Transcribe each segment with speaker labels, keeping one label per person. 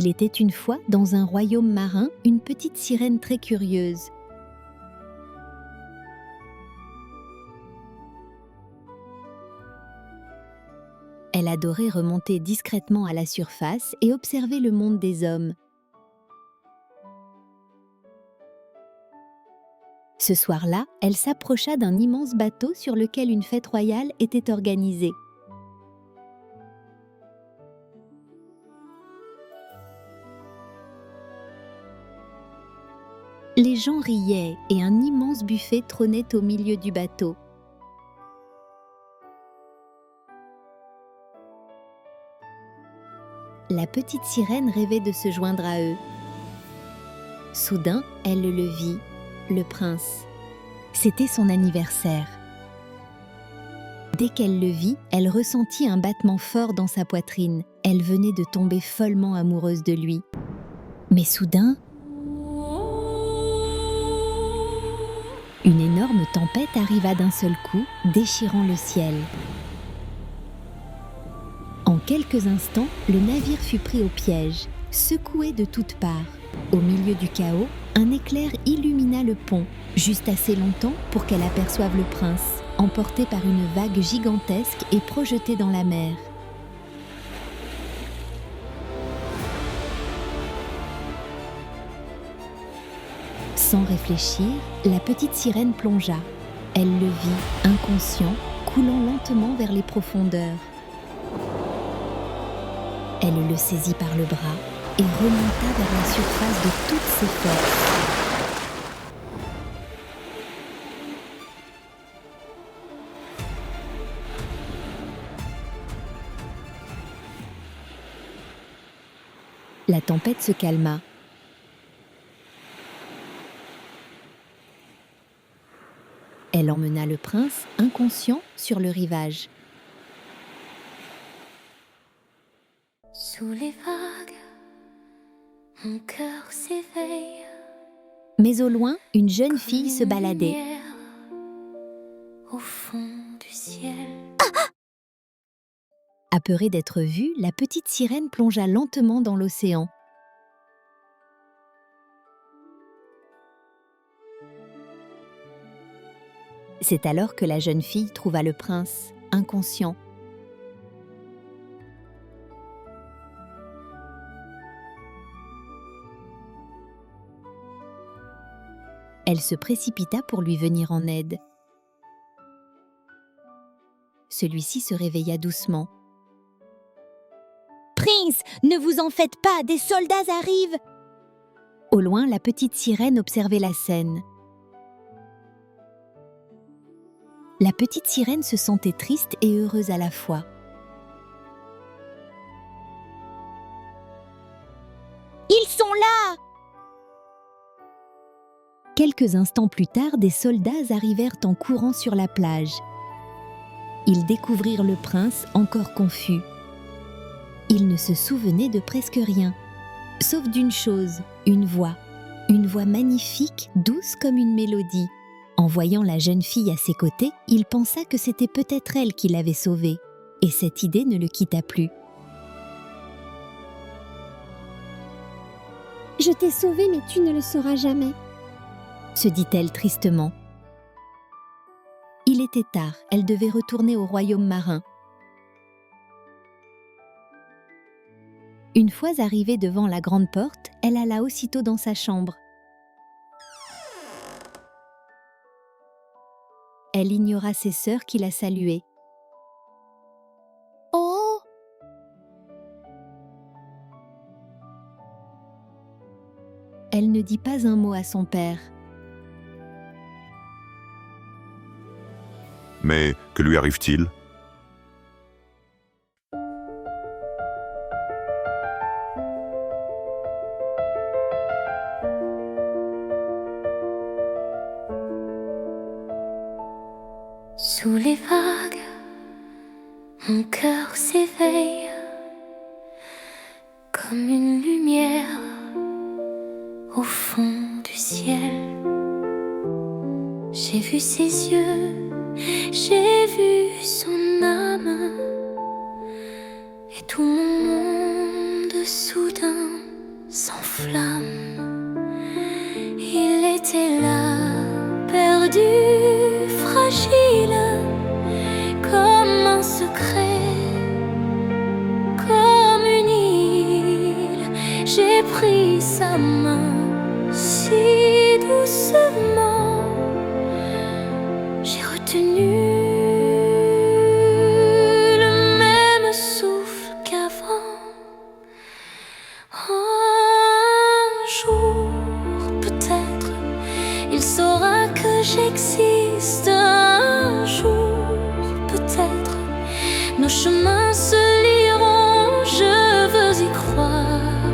Speaker 1: Il était une fois, dans un royaume marin, une petite sirène très curieuse. Elle adorait remonter discrètement à la surface et observer le monde des hommes. Ce soir-là, elle s'approcha d'un immense bateau sur lequel une fête royale était organisée. Les gens riaient et un immense buffet trônait au milieu du bateau. La petite sirène rêvait de se joindre à eux. Soudain, elle le vit, le prince. C'était son anniversaire. Dès qu'elle le vit, elle ressentit un battement fort dans sa poitrine. Elle venait de tomber follement amoureuse de lui. Mais soudain, une énorme tempête arriva d'un seul coup, déchirant le ciel. En quelques instants, le navire fut pris au piège, secoué de toutes parts. Au milieu du chaos, un éclair illumina le pont, juste assez longtemps pour qu'elle aperçoive le prince, emporté par une vague gigantesque et projeté dans la mer. Sans réfléchir, la petite sirène plongea. Elle le vit, inconscient, coulant lentement vers les profondeurs. Elle le saisit par le bras et remonta vers la surface de toutes ses forces. La tempête se calma. Elle emmena le prince, inconscient, sur le rivage.
Speaker 2: Sous les vagues, mon cœur s'éveille.
Speaker 1: Mais au loin, une jeune fille se baladait.
Speaker 2: Au fond du ciel.
Speaker 1: Apeurée d'être vue, la petite sirène plongea lentement dans l'océan. C'est alors que la jeune fille trouva le prince, inconscient. Elle se précipita pour lui venir en aide. Celui-ci se réveilla doucement. « Prince, ne vous en faites pas, des soldats arrivent !» Au loin, la petite sirène observait la scène. La petite sirène se sentait triste et heureuse à la fois. « Ils sont là !» Quelques instants plus tard, des soldats arrivèrent en courant sur la plage. Ils découvrirent le prince encore confus. Il ne se souvenait de presque rien, sauf d'une chose, une voix magnifique, douce comme une mélodie. En voyant la jeune fille à ses côtés, il pensa que c'était peut-être elle qui l'avait sauvé, et cette idée ne le quitta plus.
Speaker 3: « Je t'ai sauvé, mais tu ne le sauras jamais. »
Speaker 1: se dit-elle tristement. Il était tard, elle devait retourner au royaume marin. Une fois arrivée devant la grande porte, elle alla aussitôt dans sa chambre. Elle ignora ses sœurs qui la saluaient. « Oh !» Elle ne dit pas un mot à son père.
Speaker 4: Mais que lui arrive-t-il ?
Speaker 2: Sous les vagues, mon cœur s'éveille comme une lumière au fond du ciel. J'ai vu ses yeux, j'ai vu son âme, et tout mon monde soudain flammes. Il était là, perdu, fragile, comme un secret, comme une île. J'ai pris sa main si doucement, j'ai retenu le même souffle qu'avant. Un jour, peut-être, il saura que j'existe. Un jour, peut-être, nos chemins se lieront. Je veux y croire,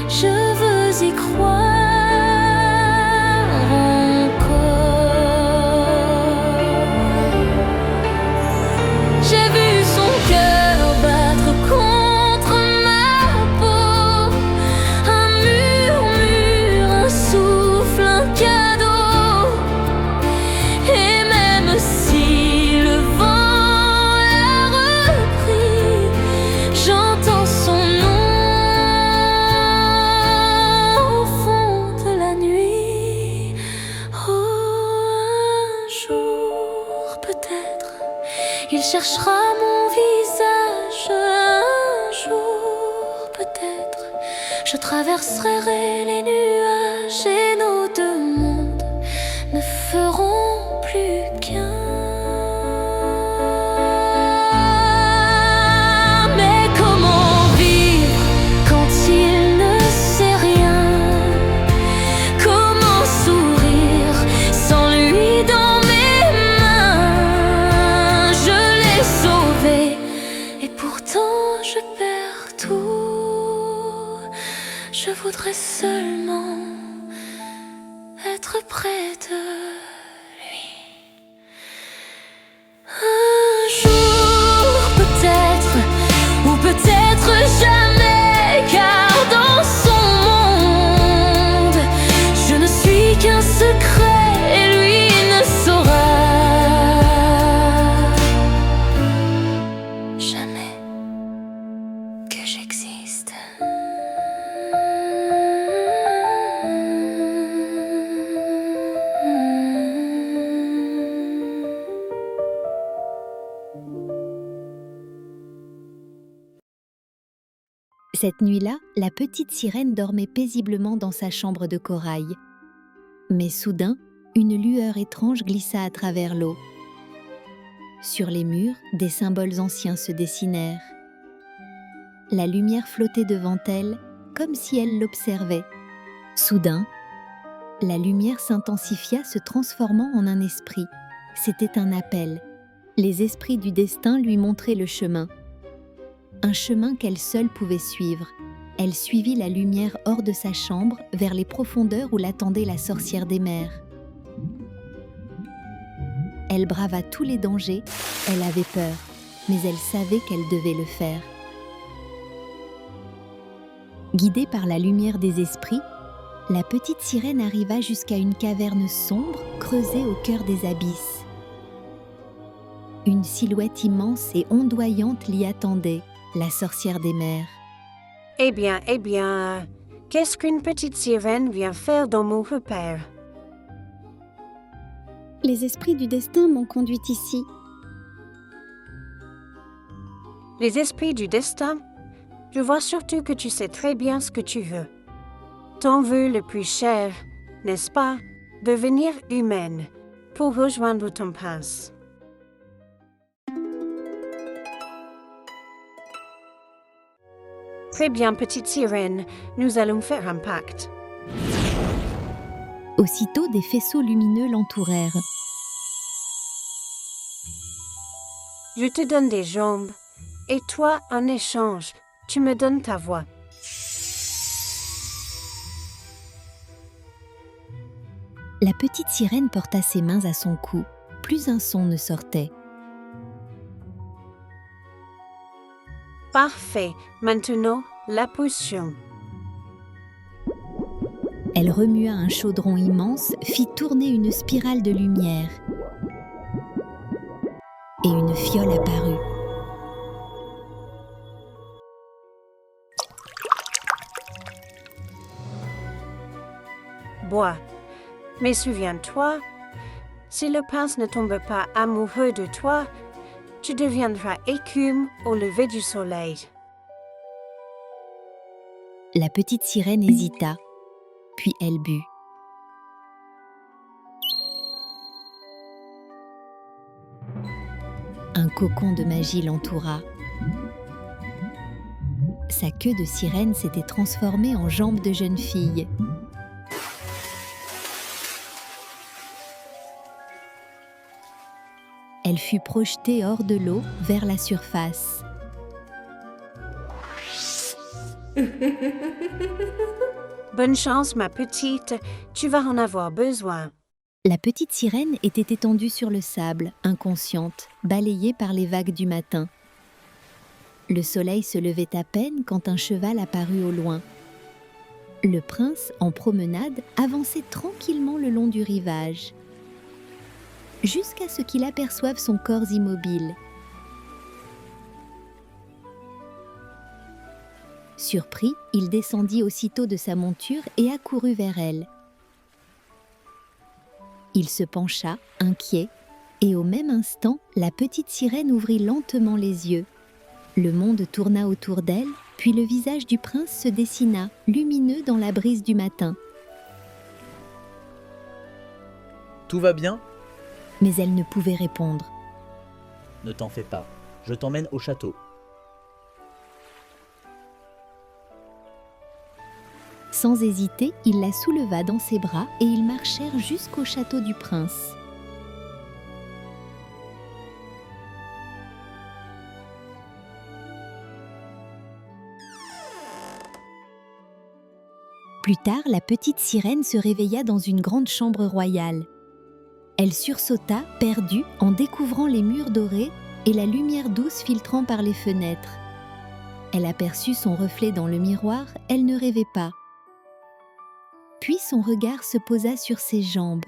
Speaker 2: je veux y croire. Il cherchera mon visage. Un jour, peut-être, je traverserai les nuages et nos deux mondes ne feront plus qu'un. Mais comment vivre quand il ne sait rien? Comment sourire sans lui dans mes mains? Je l'ai sauvé et pourtant je perds tout. Je voudrais seulement être près de lui. Un jour peut-être, ou peut-être jamais, car dans son monde, je ne suis qu'un secret et lui ne saura jamais que j'existe.
Speaker 1: Cette nuit-là, la petite sirène dormait paisiblement dans sa chambre de corail. Mais soudain, une lueur étrange glissa à travers l'eau. Sur les murs, des symboles anciens se dessinèrent. La lumière flottait devant elle, comme si elle l'observait. Soudain, la lumière s'intensifia, se transformant en un esprit. C'était un appel. Les esprits du destin lui montraient le chemin. Un chemin qu'elle seule pouvait suivre. Elle suivit la lumière hors de sa chambre, vers les profondeurs où l'attendait la sorcière des mers. Elle brava tous les dangers, elle avait peur, mais elle savait qu'elle devait le faire. Guidée par la lumière des esprits, la petite sirène arriva jusqu'à une caverne sombre creusée au cœur des abysses. Une silhouette immense et ondoyante l'y attendait, la sorcière des mers.
Speaker 4: Eh bien, qu'est-ce qu'une petite sirène vient faire dans mon repère?
Speaker 3: Les esprits du destin m'ont conduite ici.
Speaker 4: Les esprits du destin? Je vois surtout que tu sais très bien ce que tu veux. Ton vœu le plus cher, n'est-ce pas, devenir humaine pour rejoindre ton prince. Très bien, petite sirène, nous allons faire un pacte.
Speaker 1: Aussitôt, des faisceaux lumineux l'entourèrent.
Speaker 4: Je te donne des jambes, et toi, en échange, tu me donnes ta voix.
Speaker 1: La petite sirène porta ses mains à son cou. Plus un son ne sortait.
Speaker 4: Parfait. Maintenant, la potion.
Speaker 1: Elle remua un chaudron immense, fit tourner une spirale de lumière. Et une fiole apparut.
Speaker 4: bois. Mais souviens-toi, si le prince ne tombe pas amoureux de toi, tu deviendras écume au lever du soleil.
Speaker 1: La petite sirène hésita, puis elle but. Un cocon de magie l'entoura. Sa queue de sirène s'était transformée en jambes de jeune fille. Elle fut projetée hors de l'eau vers la surface.
Speaker 4: Bonne chance, ma petite, tu vas en avoir besoin.
Speaker 1: La petite sirène était étendue sur le sable, inconsciente, balayée par les vagues du matin. Le soleil se levait à peine quand un cheval apparut au loin. Le prince, en promenade, avançait tranquillement le long du rivage, jusqu'à ce qu'il aperçoive son corps immobile. Surpris, il descendit aussitôt de sa monture et accourut vers elle. Il se pencha, inquiet, et au même instant, la petite sirène ouvrit lentement les yeux. Le monde tourna autour d'elle, puis le visage du prince se dessina, lumineux dans la brise du matin.
Speaker 5: Tout va bien ?
Speaker 1: Mais elle ne pouvait répondre.
Speaker 5: Ne t'en fais pas, je t'emmène au château.
Speaker 1: Sans hésiter, il la souleva dans ses bras et ils marchèrent jusqu'au château du prince. Plus tard, la petite sirène se réveilla dans une grande chambre royale. Elle sursauta, perdue, en découvrant les murs dorés et la lumière douce filtrant par les fenêtres. Elle aperçut son reflet dans le miroir, elle ne rêvait pas. Puis son regard se posa sur ses jambes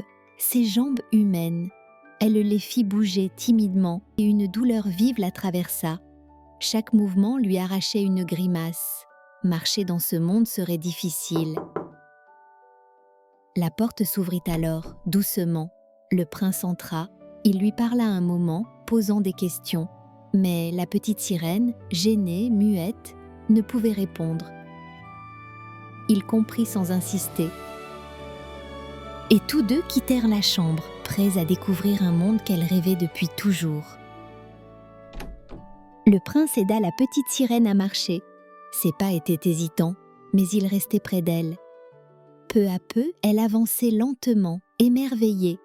Speaker 1: humaines. Elle les fit bouger timidement et une douleur vive la traversa. Chaque mouvement lui arrachait une grimace. Marcher dans ce monde serait difficile. La porte s'ouvrit alors, doucement. Le prince entra. Il lui parla un moment, posant des questions. Mais la petite sirène, gênée, muette, ne pouvait répondre. Il comprit sans insister. Et tous deux quittèrent la chambre, prêts à découvrir un monde qu'elle rêvait depuis toujours. Le prince aida la petite sirène à marcher. Ses pas étaient hésitants, mais il restait près d'elle. Peu à peu, elle avançait lentement, émerveillée.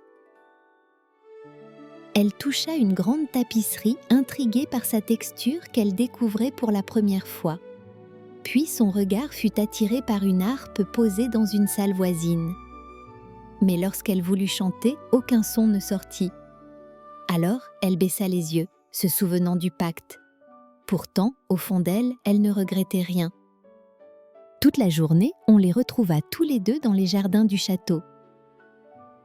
Speaker 1: Elle toucha une grande tapisserie, intriguée par sa texture qu'elle découvrait pour la première fois. Puis son regard fut attiré par une harpe posée dans une salle voisine. Mais lorsqu'elle voulut chanter, aucun son ne sortit. Alors, elle baissa les yeux, se souvenant du pacte. Pourtant, au fond d'elle, elle ne regrettait rien. Toute la journée, on les retrouva tous les deux dans les jardins du château.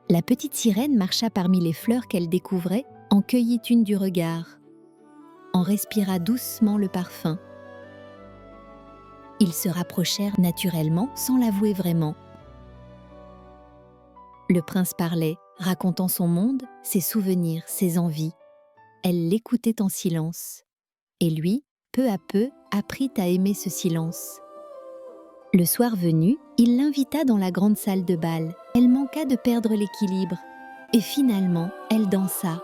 Speaker 1: La petite sirène marcha parmi les fleurs qu'elle découvrait, en cueillit une du regard. En respira doucement le parfum. Ils se rapprochèrent naturellement, sans l'avouer vraiment. Le prince parlait, racontant son monde, ses souvenirs, ses envies. Elle l'écoutait en silence. Et lui, peu à peu, apprit à aimer ce silence. Le soir venu, il l'invita dans la grande salle de bal. Elle manqua de perdre l'équilibre. Et finalement, elle dansa.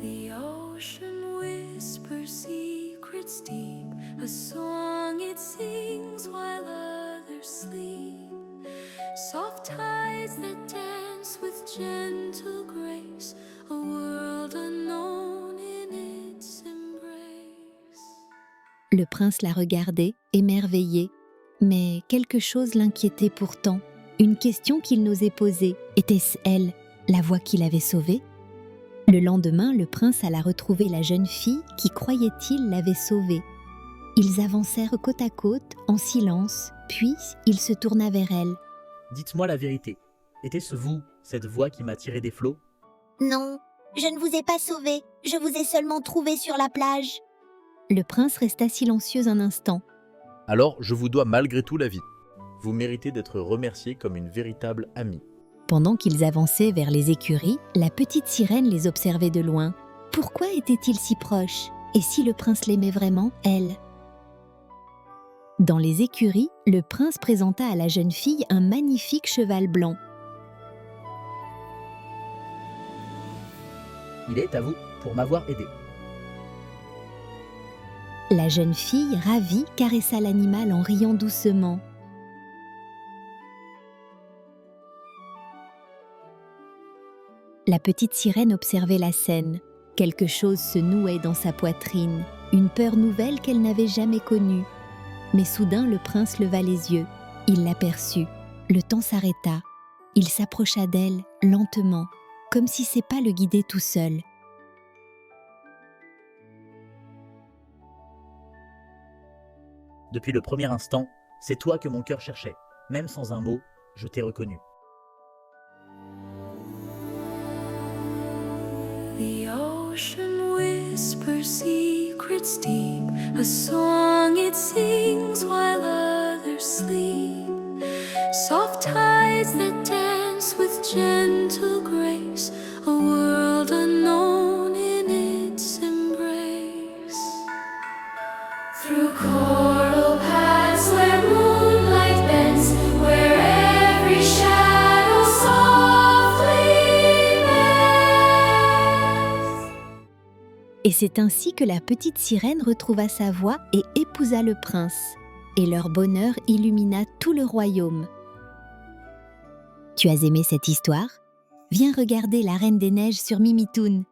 Speaker 2: The ocean whispers secrets deep, a song it sings while others sleep. Soft tides that dance with gentle grace, a world unknown in its embrace.
Speaker 1: Le prince la regardait, émerveillé. Mais quelque chose l'inquiétait pourtant. Une question qu'il n'osait poser. Était-ce elle, la voix qui l'avait sauvée ? Le lendemain, le prince alla retrouver la jeune fille qui, croyait-il, l'avait sauvée. Ils avancèrent côte à côte, en silence, puis il se tourna vers elle.
Speaker 5: Dites-moi la vérité. Était-ce vous, cette voix qui m'a tiré des flots ?
Speaker 6: Non, je ne vous ai pas sauvé, je vous ai seulement trouvé sur la plage.
Speaker 1: Le prince resta silencieux un instant.
Speaker 6: Alors, je vous dois malgré tout la vie. Vous méritez d'être remercié comme une véritable amie.
Speaker 1: Pendant qu'ils avançaient vers les écuries, la petite sirène les observait de loin. Pourquoi était-il si proche? Et si le prince l'aimait vraiment, elle? Dans les écuries, le prince présenta à la jeune fille un magnifique cheval blanc.
Speaker 5: Il est à vous pour m'avoir aidé.
Speaker 1: La jeune fille, ravie, caressa l'animal en riant doucement. La petite sirène observait la scène. Quelque chose se nouait dans sa poitrine, une peur nouvelle qu'elle n'avait jamais connue. Mais soudain, le prince leva les yeux. Il l'aperçut. Le temps s'arrêta. Il s'approcha d'elle, lentement, comme si ses pas le guidaient tout seul.
Speaker 5: Depuis le premier instant, c'est toi que mon cœur cherchait. Même sans un mot, je t'ai reconnu.
Speaker 2: The ocean whispers secrets deep, a song it sings while others sleep. Soft tides that dance with gentle grace, a world unknown in its embrace. Through coral paths where moonlight bends, where every shadow softly bends.
Speaker 1: Et c'est ainsi que la petite sirène retrouva sa voix et épousa le prince. Et leur bonheur illumina tout le royaume. Tu as aimé cette histoire? Viens regarder La Reine des Neiges sur Mimitoon.